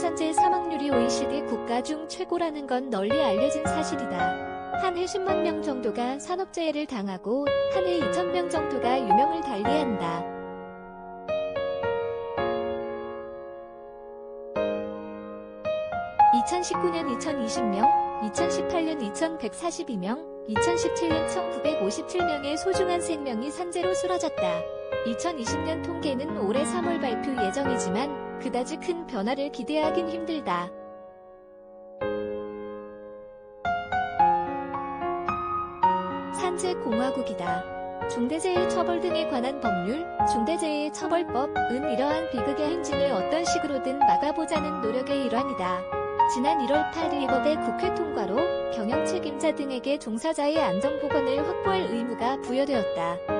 산재 사망률이 OECD 국가 중 최고라는 건 널리 알려진 사실이다. 한 해 10만 명 정도가 산업재해를 당하고 한 해 2,000명 정도가 유명을 달리한다. (2019년) 2,020명, 2018년 2,142명, 2017년 1,957명의 소중한 생명이 산재로 쓰러졌다. 2020년 통계는 올해 3월 발표 예정이지만 그다지 큰 변화를 기대하긴 힘들다. 산재공화국이다. 중대재해 처벌 등에 관한 법률, 중대재해처벌법은 이러한 비극의 행진을 어떤 식으로든 막아보자는 노력의 일환이다. 지난 1월 8일 이 법의 국회 통과로 경영 책임자 등에게 종사자의 안전보건을 확보할 의무가 부여되었다.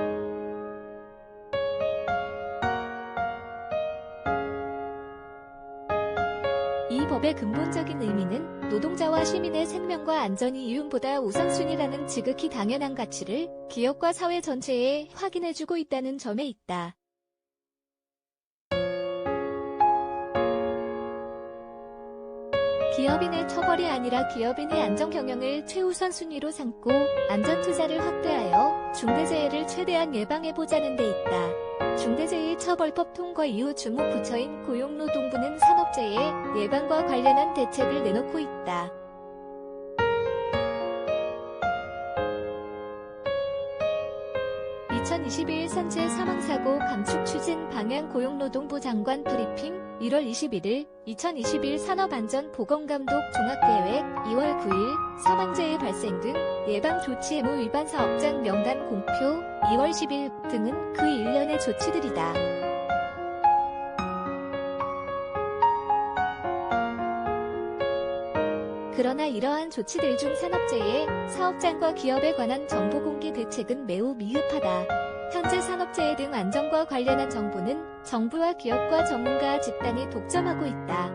이 법의 근본적인 의미는 노동자와 시민의 생명과 안전이 이윤보다 우선순위라는 지극히 당연한 가치를 기업과 사회 전체에 확인해주고 있다는 점에 있다. 기업인의 처벌이 아니라 기업인의 안전 경영을 최우선 순위로 삼고 안전투자를 확대하여 중대재해를 최대한 예방해보자는 데 있다. 중대재해처벌법 통과 이후 주무 부처인 고용노동부는 산업재해 예방과 관련한 대책을 내놓고 있다. 2021 산재 사망사고 감축 추진 방향 고용노동부 장관 브리핑 1월 21일 2021 산업안전보건감독 종합계획 2월 9일 사망재해 발생 등 예방조치 의무 위반 사업장 명단 공표 2월 10일 등은 그 일련의 조치들이다. 그러나 이러한 조치들 중 산업재해 사업장과 기업에 관한 정보 공개 대책은 매우 미흡하다. 현재 산업재해 등 안전과 관련한 정보는 정부와 기업과 전문가 집단이 독점하고 있다.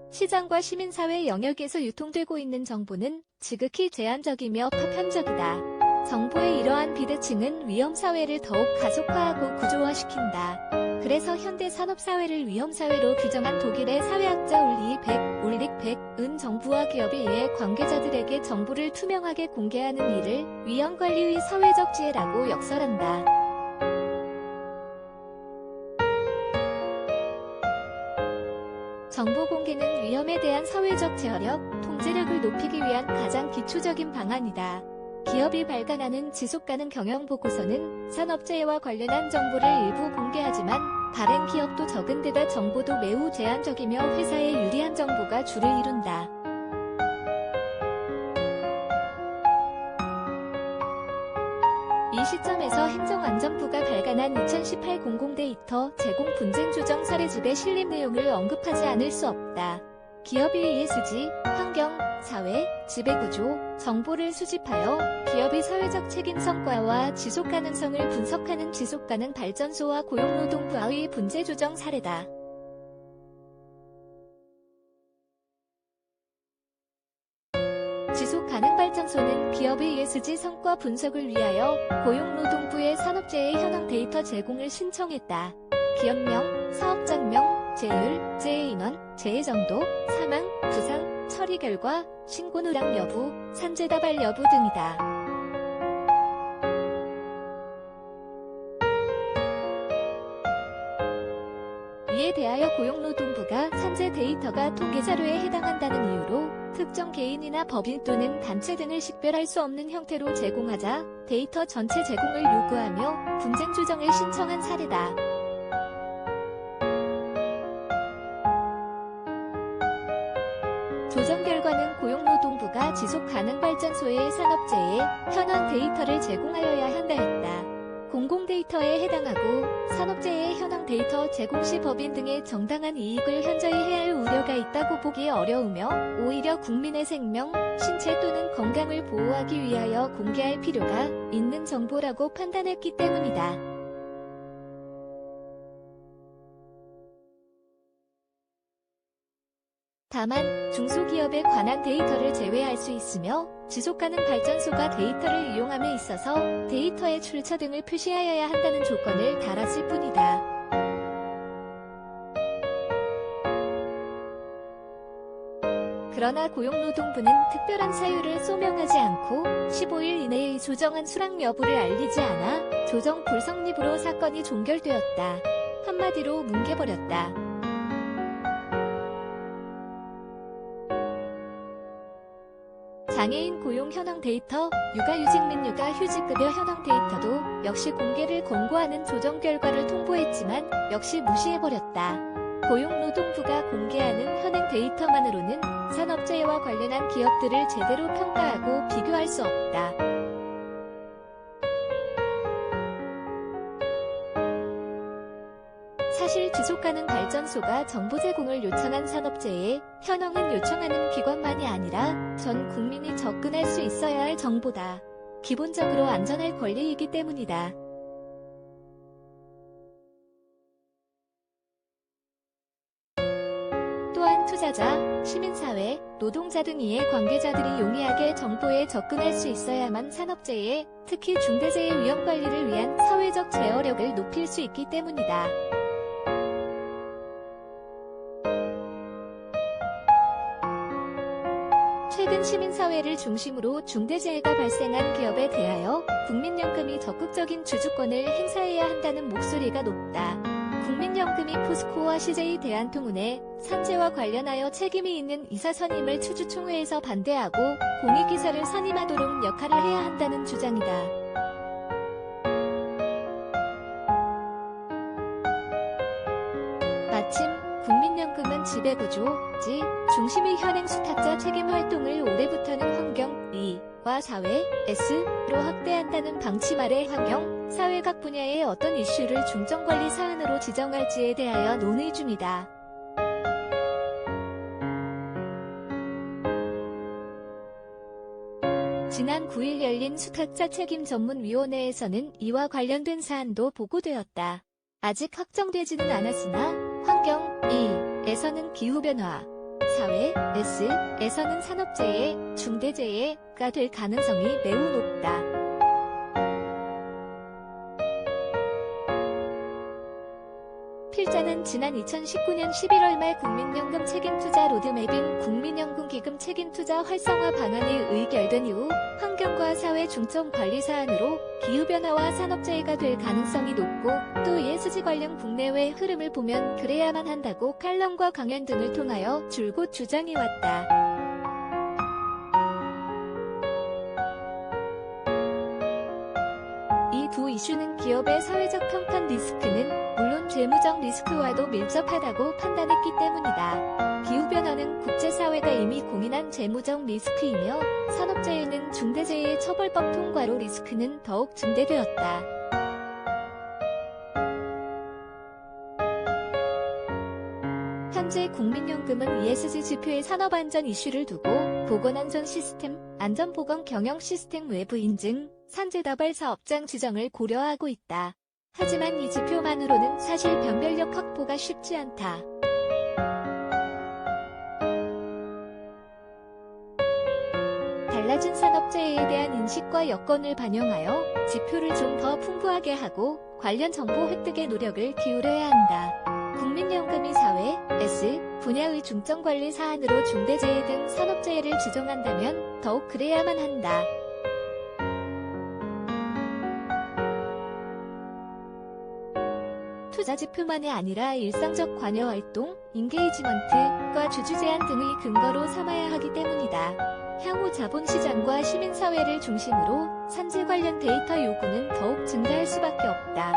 시장과 시민사회 영역에서 유통되고 있는 정보는 지극히 제한적이며 파편적이다. 정보의 이러한 비대칭은 위험사회를 더욱 가속화하고 구조화시킨다. 그래서 현대 산업사회를 위험사회로 규정한 독일의 사회학자 울릭 100은 정부와 기업에 의해 관계자들에게 정보를 투명하게 공개하는 일을 위험관리의 사회적 지혜라고 역설한다. 정보 공개는 위험에 대한 사회적 제어력, 통제력을 높이기 위한 가장 기초적인 방안이다. 기업이 발간하는 지속가능 경영보고서는 산업재해와 관련한 정보를 일부 공개하지만 다른 기업도 적은 데다 정보도 매우 제한적이며 회사에 유리한 정보가 주를 이룬다. 이 시점에서 행정안전부가 발간한 2018 공공데이터 제공 분쟁 조정 사례집의 실립 내용을 언급하지 않을 수 없다. 기업이 ESG, 환경, 사회, 지배구조, 정보를 수집하여 기업의 사회적 책임 성과와 지속가능성을 분석하는 지속가능 발전소와 고용노동부와의 분쟁 조정 사례다. 지속가능발전소는 기업의 ESG 성과 분석을 위하여 고용노동부에 산업재해 현황 데이터 제공을 신청했다. 기업명, 사업장명, 재율, 재해인원, 재해정도, 사망, 부상, 처리 결과, 신고 누락 여부, 산재다발 여부 등이다. 이에 대하여 고용노동부가 산재 데이터가 통계자료에 해당한다는 이유로 특정 개인이나 법인 또는 단체 등을 식별할 수 없는 형태로 제공하자 데이터 전체 제공을 요구하며 분쟁 조정을 신청한 사례다. 조정 결과는 고용노동부가 지속가능발전소의 산업재해 현황 데이터를 제공하여야 한다였다. 공공데이터에 해당하고 산업재해 현황 데이터 제공 시 법인 등의 정당한 이익을 현저히 해할 우려가 있다고 보기 어려우며 오히려 국민의 생명, 신체 또는 건강을 보호하기 위하여 공개할 필요가 있는 정보라고 판단했기 때문이다. 다만 중소기업에 관한 데이터를 제외할 수 있으며 지속가능 발전소가 데이터를 이용함에 있어서 데이터의 출처 등을 표시하여야 한다는 조건을 달았을 뿐이다. 그러나 고용노동부는 특별한 사유를 소명하지 않고 15일 이내의 조정안 수락 여부를 알리지 않아 조정 불성립으로 사건이 종결되었다. 한마디로 뭉개버렸다. 장애인 고용 현황 데이터, 육아휴직 및 육아휴직급여 현황 데이터도 역시 공개를 권고하는 조정 결과를 통보했지만 역시 무시해버렸다. 고용노동부가 공개하는 현행 데이터만으로는 산업재해와 관련한 기업들을 제대로 평가하고 비교할 수 없다. 사실 지속가능 발전소가 정보 제공을 요청한 산업재해 현황은 요청하는 기관만이 아니라 전 국민이 접근할 수 있어야 할 정보다. 기본적으로 안전할 권리이기 때문이다. 또한 투자자, 시민사회, 노동자 등 이해 관계자들이 용이하게 정보에 접근할 수 있어야만 산업재해, 특히 중대재해 위험 관리를 위한 사회적 제어력을 높일 수 있기 때문이다. 최근 시민사회를 중심으로 중대재해가 발생한 기업에 대하여 국민연금이 적극적인 주주권을 행사해야 한다는 목소리가 높다. 국민연금이 포스코와 CJ 대한통운에 산재와 관련하여 책임이 있는 이사 선임을 추주총회에서 반대하고 공익이사를 선임하도록 역할을 해야 한다는 주장이다. 마침 국민연금은 지배구조,지 중심의 현행 수탁자 책임 활동을 올해부터는 환경, 와 사회, S로 확대한다는 방침 아래 환경, 사회 각 분야의 어떤 이슈를 중점관리 사안으로 지정할지에 대하여 논의 중이다. 지난 9일 열린 수탁자 책임 전문위원회에서는 이와 관련된 사안도 보고되었다. 아직 확정되지는 않았으나 환경, 에서는 기후변화, 사회, S에서는 산업재해, 중대재해가 될 가능성이 매우 높다. 필자는 지난 2019년 11월 말 국민연금 책임투자 로드맵인 국민연금기금 책임투자 활성화 방안이 의결된 이후 환경과 사회 중점 관리 사안으로 기후변화와 산업재해가 될 가능성이 높고 또 ESG 관련 국내외 흐름을 보면 그래야만 한다고 칼럼과 강연 등을 통하여 줄곧 주장해왔다. 이 두 이슈는 기업의 사회적 평판 리스크는 물론 재무적 리스크와도 밀접하다고 판단했기 때문이다. 기후변화는 국제사회가 이미 공인한 재무적 리스크이며 산업재해는 중대재해처벌법 통과로 리스크는 더욱 증대되었다. 현재 국민연금은 ESG 지표의 산업안전 이슈를 두고 보건안전 시스템, 안전보건 경영 시스템 외부 인증, 산재다발 사업장 지정을 고려하고 있다. 하지만 이 지표만으로는 사실 변별력 확보가 쉽지 않다. 달라진 산업재해에 대한 인식과 여건을 반영하여 지표를 좀 더 풍부하게 하고 관련 정보 획득에 노력을 기울여야 한다. 국민연금이 사회, S 분야의 중점관리 사안으로 중대재해 등 산업재해를 지정한다면 더욱 그래야만 한다. 투자지표만이 아니라 일상적 관여활동, 인게이지먼트과 주주제한 등의 근거로 삼아야 하기 때문이다. 향후 자본시장과 시민사회를 중심으로 산재 관련 데이터 요구는 더욱 증가할 수밖에 없다.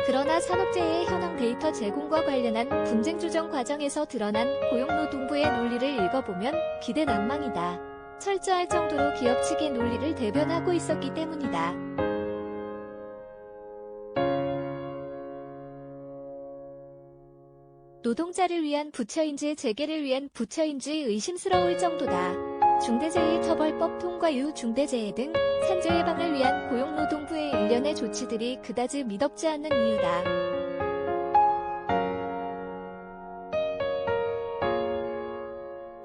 그러나 산업재해 현황 데이터 제공과 관련한 분쟁 조정 과정에서 드러난 고용노동부의 논리를 읽어보면 기대 낭망이다. 철저할 정도로 기업 측의 논리를 대변하고 있었기 때문이다. 노동자를 위한 부처인지 재계를 위한 부처인지 의심스러울 정도다. 중대재해처벌법 통과 이후 중대재해 등 산재 예방을 위한 고용노동부의 일련의 조치들이 그다지 미덥지 않은 이유다.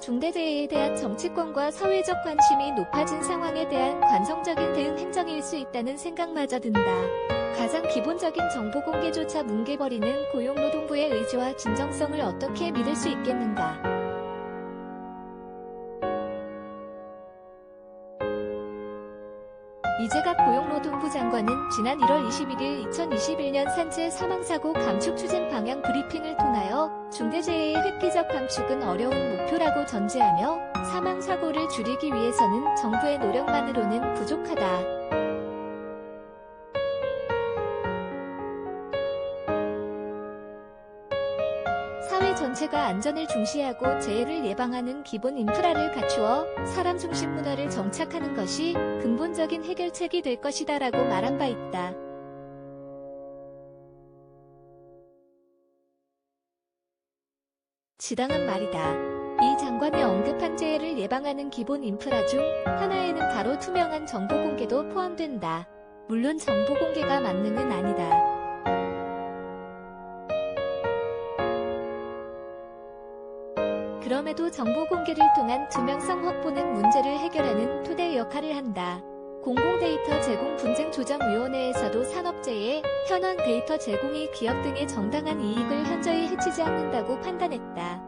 중대재해에 대한 정치권과 사회적 관심이 높아진 상황에 대한 관성적인 대응 행정일 수 있다는 생각마저 든다. 가장 기본적인 정보 공개조차 뭉개버리는 고용노동부의 의지와 진정성을 어떻게 믿을 수 있겠는가. 이재갑 고용노동부 장관은 지난 1월 21일 2021년 산재 사망사고 감축 추진 방향 브리핑을 통하여 중대재해의 획기적 감축은 어려운 목표라고 전제하며 사망사고를 줄이기 위해서는 정부의 노력만으로는 부족하다. 사회 전체가 안전을 중시하고 재해를 예방하는 기본 인프라를 갖추어 사람 중심 문화를 정착하는 것이 근본적인 해결책이 될 것이다 라고 말한 바 있다. 지당한 말이다. 이 장관이 언급한 재해를 예방하는 기본 인프라 중 하나에는 바로 투명한 정보 공개도 포함된다. 물론 정보 공개가 만능은 아니다. 그럼에도 정보 공개를 통한 투명성 확보는 문제를 해결하는 토대 역할을 한다. 공공데이터 제공 분쟁조정위원회에서도 산업재해, 현황 데이터 제공이 기업 등의 정당한 이익을 현저히 해치지 않는다고 판단했다.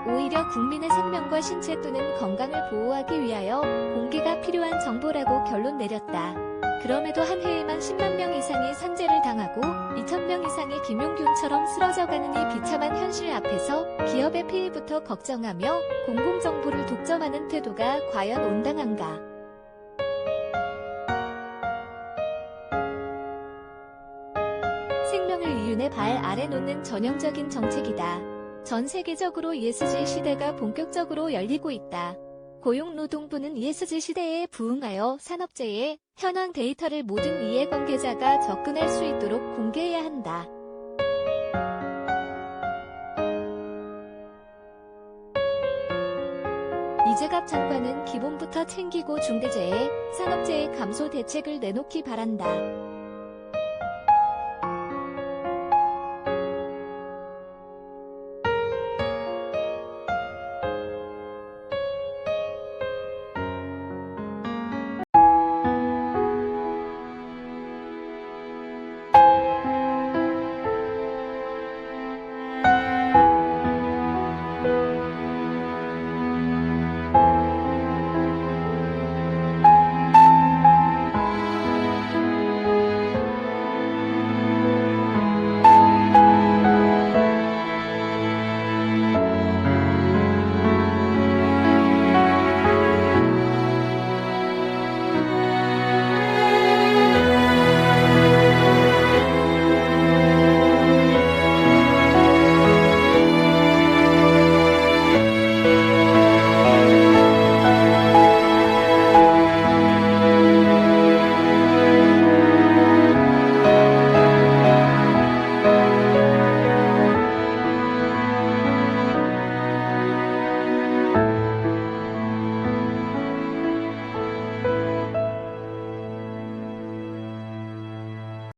오히려 국민의 생명과 신체 또는 건강을 보호하기 위하여 공개가 필요한 정보라고 결론 내렸다. 그럼에도 한 해에만 10만 명 이상이 산재를 당하고 2,000명 이상이 김용균처럼 쓰러져가는 이 비참한 현실 앞에서 기업의 피해부터 걱정하며 공공정보를 독점하는 태도가 과연 온당한가? 생명을 이윤의 발 아래 놓는 전형적인 정책이다. 전 세계적으로 ESG 시대가 본격적으로 열리고 있다. 고용노동부는 ESG 시대에 부응하여 산업재해, 현황 데이터를 모든 이해관계자가 접근할 수 있도록 공개해야 한다. 이재갑 장관은 기본부터 챙기고 중대재해, 산업재해 감소 대책을 내놓기 바란다.